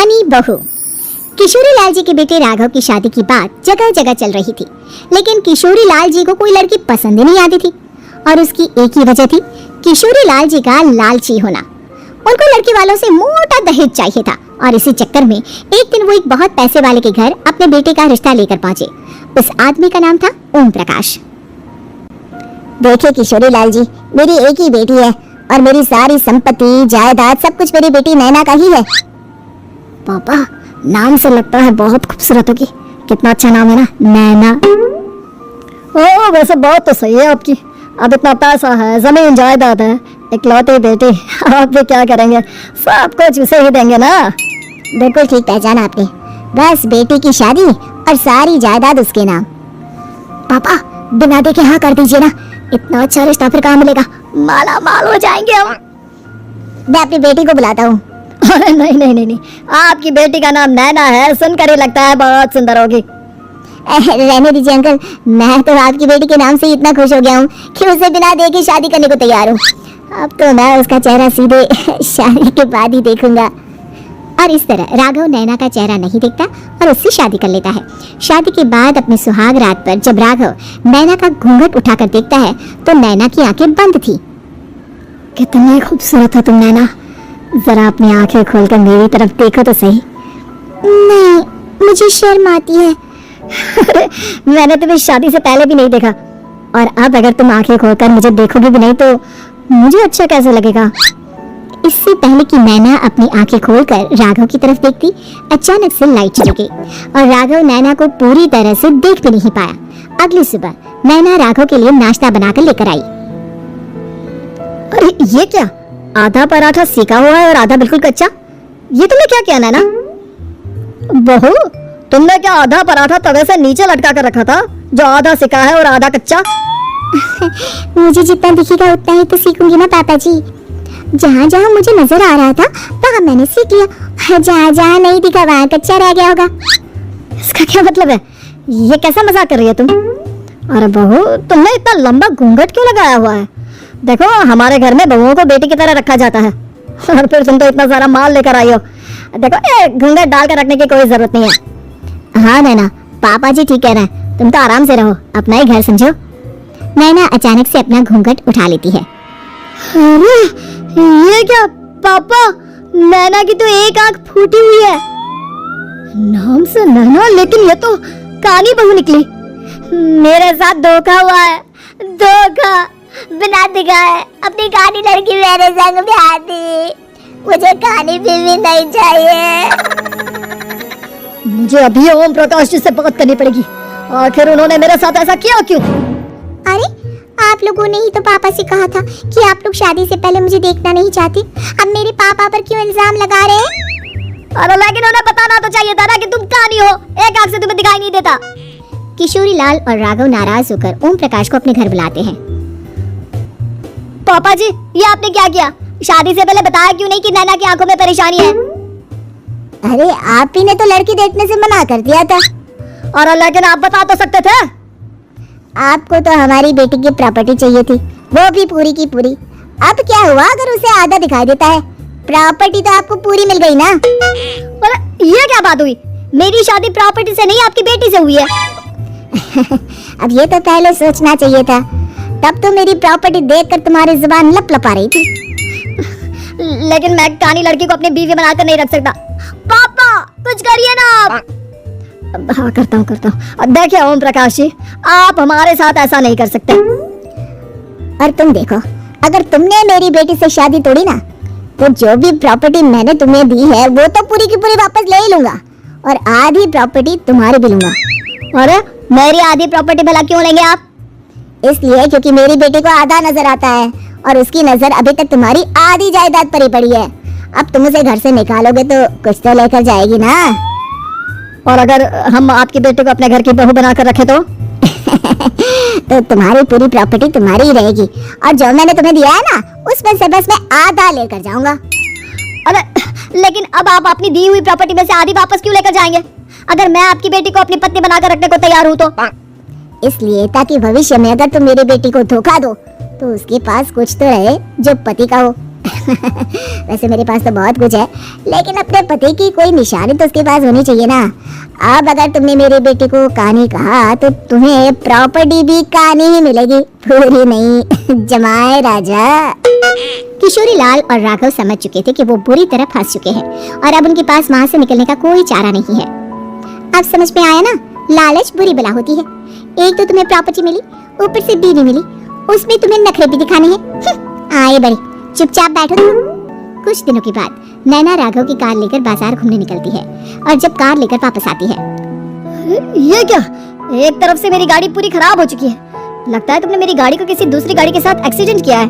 कहानी बहू। किशोरी लाल जी के बेटे राघव की शादी की बात जगह जगह चल रही थी, लेकिन किशोरी लाल जी को कोई लड़की पसंद ही नहीं आती थी। और उसकी एक ही वजह थी, किशोरी लाल जी का लालची होना। उनको लड़की वालों से मोटा दहेज चाहिए था और इसी चक्कर में एक दिन वो एक बहुत पैसे वाले के घर अपने बेटे का रिश्ता लेकर पहुंचे। उस आदमी का नाम था ओम प्रकाश। देखिए किशोरी लाल जी, मेरी एक ही बेटी है और मेरी सारी संपत्ति जायदाद सब कुछ मेरी बेटी नैना का ही है। पापा, नाम से लगता है बहुत खूबसूरत होगी। कितना अच्छा नाम है ना, नैना। ओ वैसे बात तो सही है आपकी। अब इतना पैसा है, जमीन जायदाद है, इकलौती बेटी, आप भी क्या करेंगे? सब कुछ उसे ही देंगे ना। बिल्कुल ठीक पहचाना आपने। बस बेटी की शादी और सारी जायदाद उसके नाम। पापा, बिना देखे हाँ कर दीजिए ना, इतना अच्छा रिश्ता फिर कहाँ मिलेगा? माला माल हो जाएंगे हम। मैं अपनी बेटी को बुलाता हूँ। अरे नहीं नहीं नहीं नहीं, आपकी बेटी का नाम नैना है, सुनकर ही लगता है बहुत सुंदर होगी। रहने दीजिए अंकल, मैं तो आपकी बेटी के नाम से इतना खुश हो गया हूँ कि उसे बिना देखे शादी करने को तैयार हूँ। अब तो मैं उसका चेहरा सीधे शादी के बाद ही देखूंगा। और इस तरह राघव नैना का चेहरा नहीं देखता और उससे शादी कर लेता है। शादी के बाद अपने सुहाग रात पर जब राघव नैना का घूंघट उठाकर देखता है तो नैना की आंखें बंद थी। कितनी खूबसूरत हो तुम नैना, जरा अपनी आंखें खोलकर मेरी तरफ देखो तो सही। नहीं, मुझे शर्म आती है। मैंने तुम्हें शादी से पहले भी नहीं देखा और अब अगर तुम आंखें खोलकर मुझे देखोगी भी नहीं तो मुझे अच्छा कैसे लगेगा? इससे पहले कि नैना अपनी आंखें खोलकर राघव की तरफ देखती, अचानक से लाइट चली गई और राघव नैना को पूरी तरह से देख भी नहीं पाया। अगली सुबह नैना राघव के लिए नाश्ता बनाकर लेकर आई। अरे ये क्या, आधा पराठा सेका हुआ है और आधा बिल्कुल कच्चा। ये तुमने क्या किया नैना? बहू, तुमने क्या आधा पराठा तवे से नीचे लटका कर रखा था जो आधा सेका है और आधा कच्चा? मुझे जितना दिखेगा उतना ही तो सीखूंगी ना पापा जी। जहाँ जहाँ मुझे नजर आ रहा था वहाँ मैंने सीख लिया, जहाँ जहाँ नहीं दिखा वहाँ कच्चा रह गया होगा। इसका क्या मतलब है? ये कैसा मजाक कर रही है तुम? अरे बहू, तुमने इतना लंबा घूंघट क्यों लगाया हुआ है? देखो, हमारे घर में बहुओं को बेटी की तरह रखा जाता है और फिर तुम तो इतना सारा माल लेकर आई हो। देखो, घूंघट डाल कर रखने की कोई जरूरत नहीं है। हाँ नैना, पापा जी ठीक कह रहे हैं, तुम तो आराम से रहो, अपना ही घर समझो। नैना अचानक से अपना घूंघट उठा लेती है। अरे ये क्या पापा, नैना की तो एक आंख फूटी हुई है। नाम से नैना, लेकिन ये तो कानी बहू निकली। मेरे साथ धोखा हुआ है, धोखा। बिना दिखाए अपनी कानी लड़की मेरे संग ब्याह दी। मुझे कानी बीवी नहीं चाहिए। मुझे अभी ओम प्रकाश जी से बात करनी पड़ेगी। आखिर उन्होंने मेरे साथ ऐसा किया क्यों? अरे आप लोगों ने ही तो पापा से कहा था कि आप लोग शादी से पहले मुझे देखना नहीं चाहते। अब मेरे पापा पर क्यों इल्जाम लगा रहे हैं? अरे लेकिन उन्हें बताना तो चाहिए था ना कि तुम कानी हो, एक आंख से तुम्हें दिखाई नहीं देता। किशोरी लाल और राघव नाराज होकर ओम प्रकाश को अपने घर बुलाते हैं। पापा जी, ये आपने क्या किया? शादी से पहले बताया क्यों नहीं कि नैना की आंखों में परेशानी है? अरे आप ही ने तो लड़की देखने से मना कर दिया था। और लेकिन आप बता तो सकते थे। आपको तो हमारी बेटी की प्रॉपर्टी चाहिए थी, वो भी पूरी की पूरी। अब क्या हुआ अगर उसे आधा दिखाई देता है? प्रॉपर्टी तो आपको पूरी मिल गई ना। और ये क्या बात हुई? मेरी शादी प्रॉपर्टी से नहीं, आपकी बेटी से हुई है। अब ये तो पहले सोचना चाहिए था, तब तो मेरी प्रॉपर्टी देखकर तुम्हारी जुबान लपलपा रही थी। लेकिन मैं कानी लड़की को अपनी बीवी बनाकर नहीं रख सकता। पापा कुछ करिए ना आप। हाँ करता हूँ। देखिए ओम प्रकाश जी, आप हमारे साथ ऐसा नहीं कर सकते। और तुम देखो, अगर तुमने मेरी बेटी से शादी तोड़ी ना तो जो भी प्रॉपर्टी मैंने तुम्हें दी है वो तो पूरी की पूरी वापस ले ही लूंगा और आधी प्रॉपर्टी तुम्हारी भी लूंगा। अरे मेरी आधी प्रॉपर्टी भला क्यों लेंगे आप? इसलिए क्योंकि मेरी बेटी को आधा नजर आता है और उसकी नजर अभी तक तुम्हारी आधी जायदाद पर ही पड़ी है। अब तुम उसे घर से निकालोगे तो कुछ तो लेकर जाएगी ना। और अगर हम आपकी बेटी को अपने घर की बहू बनाकर रखे तो? तो तुम्हारी पूरी प्रॉपर्टी तुम्हारी ही रहेगी और जो मैंने तुम्हें दिया है ना उसमें से बस मैं आधा लेकर जाऊंगा। अरे लेकिन अब आप अपनी दी हुई प्रॉपर्टी में से आधी वापस क्यों लेकर जाएंगे? अगर मैं आपकी बेटी को अपनी पत्नी बनाकर रखने को तैयार हूँ तो? इसलिए ताकि भविष्य में अगर तुम मेरी बेटी को धोखा दो तो उसके पास कुछ तो रहे जो पति का हो। वैसे मेरे पास तो बहुत कुछ है, लेकिन अपने पति की कोई निशानी तो उसके पास होनी चाहिए ना। अब अगर तुमने मेरे बेटे को कानी कहा तो तुम्हें प्रॉपर्टी भी कानी ही मिलेगी, पूरी नहीं। जमाए राजा। किशोरी लाल और राघव समझ चुके थे कि वो बुरी तरह फंस चुके हैं और अब उनके पास वहाँ से निकलने का कोई चारा नहीं है। अब समझ में आया ना, लालच बुरी बला होती है। एक तो तुम्हें प्रॉपर्टी मिली, ऊपर से बीवी मिली, उसमें तुम्हें नखरे भी दिखाने हैं। आए बड़ी, चुपचाप बैठो तुम। कुछ दिनों के बाद नैना राघव की कार लेकर बाजार घूमने निकलती है और जब कार लेकर वापस आती है, ये क्या, एक तरफ से मेरी गाड़ी पूरी खराब हो चुकी है। लगता है तुमने मेरी गाड़ी को किसी दूसरी गाड़ी के साथ एक्सीडेंट किया है।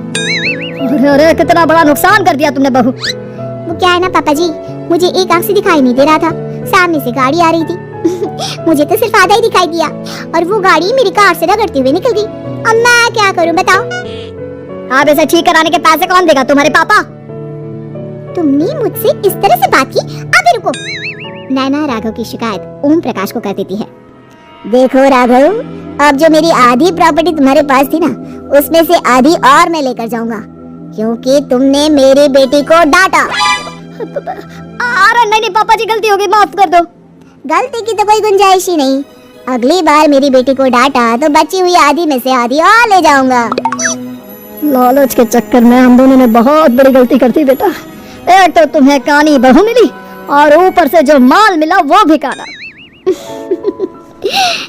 अरे अरे, कितना बड़ा नुकसान कर दिया तुमने बहू। वो क्या है ना पापा जी, मुझे एक आंख से दिखाई नहीं दे रहा था, सामने से गाड़ी आ रही थी। मुझे तो सिर्फ आधा ही दिखाई दिया और वो गाड़ी मेरी कार से रगड़ते हुए निकल गई। अब मैं क्या करूं बताओ? अब इसे ठीक कराने के पैसे कौन देगा, तुम्हारे पापा? तुमने मुझसे इस तरह से बात की? अभी रुको। नैना राघव की शिकायत ओम प्रकाश को कर देती है। देखो राघव, अब जो मेरी आधी प्रॉपर्टी तुम्हारे पास थी ना, उसमें से आधी और मैं लेकर जाऊंगा, क्योंकि तुमने मेरी बेटी को डांटा। अरे नहीं पापा जी, गलती हो गई, माफ कर दो। गलती की तो कोई गुंजाइश ही नहीं। अगली बार मेरी बेटी को डांटा तो बची हुई आधी में से आधी और ले जाऊंगा। लालच के चक्कर में हम दोनों ने बहुत बड़ी गलती कर दी बेटा। एक तो तुम्हें कानी बहू मिली और ऊपर से जो माल मिला वो भी काना।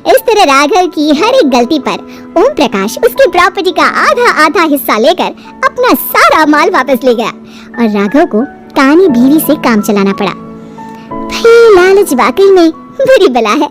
इस तरह राघव की हर एक गलती पर ओम प्रकाश उसकी प्रॉपर्टी का आधा आधा हिस्सा लेकर अपना सारा माल वापस ले गया और राघव को कानी बीवी से काम चलाना पड़ा। भाई लालच वाकई में बुरी बला है।